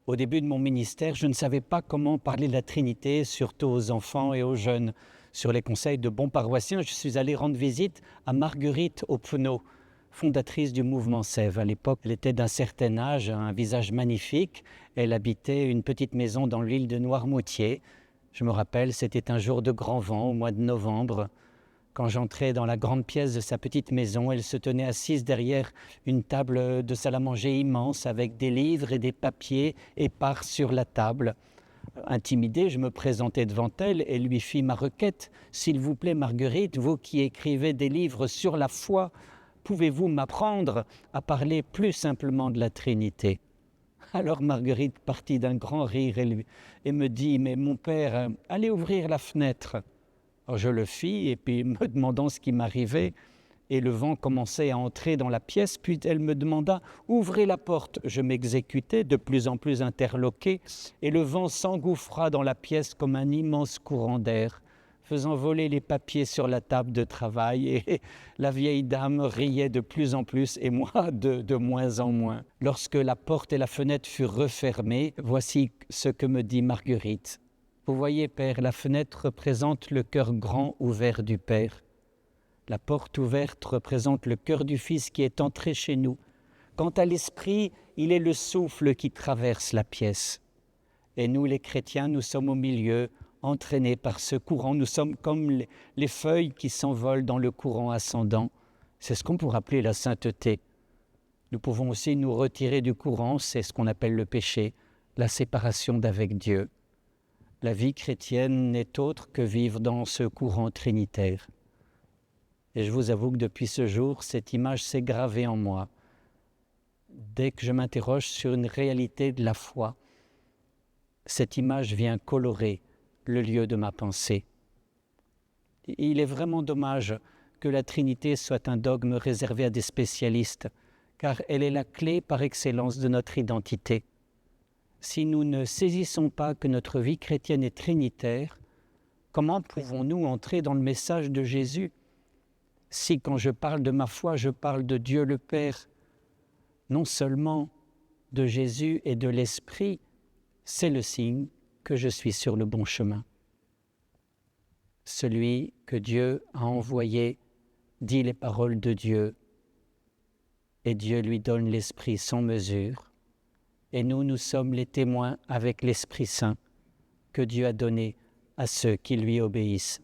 Au début de mon ministère, je ne savais pas comment parler de la Trinité, surtout aux enfants et aux jeunes. Sur les conseils de bons paroissiens, je suis allé rendre visite à Marguerite Oppenau, fondatrice du mouvement Sève. À l'époque, elle était d'un certain âge, un visage magnifique. Elle habitait une petite maison dans l'île de Noirmoutier. Je me rappelle, c'était un jour de grand vent au mois de novembre. Quand j'entrais dans la grande pièce de sa petite maison, elle se tenait assise derrière une table de salle à manger immense avec des livres et des papiers épars sur la table. Intimidé, je me présentai devant elle et lui fis ma requête. « S'il vous plaît, Marguerite, vous qui écrivez des livres sur la foi, pouvez-vous m'apprendre à parler plus simplement de la Trinité ?» Alors Marguerite partit d'un grand rire et me dit « Mais mon père, allez ouvrir la fenêtre !» Alors je le fis, et puis me demandant ce qui m'arrivait, et le vent commençait à entrer dans la pièce, puis elle me demanda « Ouvrez la porte !» Je m'exécutais, de plus en plus interloqué, et le vent s'engouffra dans la pièce comme un immense courant d'air, faisant voler les papiers sur la table de travail, et la vieille dame riait de plus en plus, et moi de moins en moins. Lorsque la porte et la fenêtre furent refermées, voici ce que me dit Marguerite. Vous voyez, Père, la fenêtre représente le cœur grand ouvert du Père. La porte ouverte représente le cœur du Fils qui est entré chez nous. Quant à l'Esprit, il est le souffle qui traverse la pièce. Et nous, les chrétiens, nous sommes au milieu, entraînés par ce courant. Nous sommes comme les feuilles qui s'envolent dans le courant ascendant. C'est ce qu'on pourrait appeler la sainteté. Nous pouvons aussi nous retirer du courant, c'est ce qu'on appelle le péché, la séparation d'avec Dieu. La vie chrétienne n'est autre que vivre dans ce courant trinitaire. Et je vous avoue que depuis ce jour, cette image s'est gravée en moi. Dès que je m'interroge sur une réalité de la foi, cette image vient colorer le lieu de ma pensée. Il est vraiment dommage que la Trinité soit un dogme réservé à des spécialistes, car elle est la clé par excellence de notre identité. Si nous ne saisissons pas que notre vie chrétienne est trinitaire, comment pouvons-nous entrer dans le message de Jésus? Si quand je parle de ma foi, je parle de Dieu le Père, non seulement de Jésus et de l'Esprit, c'est le signe que je suis sur le bon chemin. Celui que Dieu a envoyé dit les paroles de Dieu, et Dieu lui donne l'Esprit sans mesure. Et nous sommes les témoins avec l'Esprit Saint que Dieu a donné à ceux qui lui obéissent.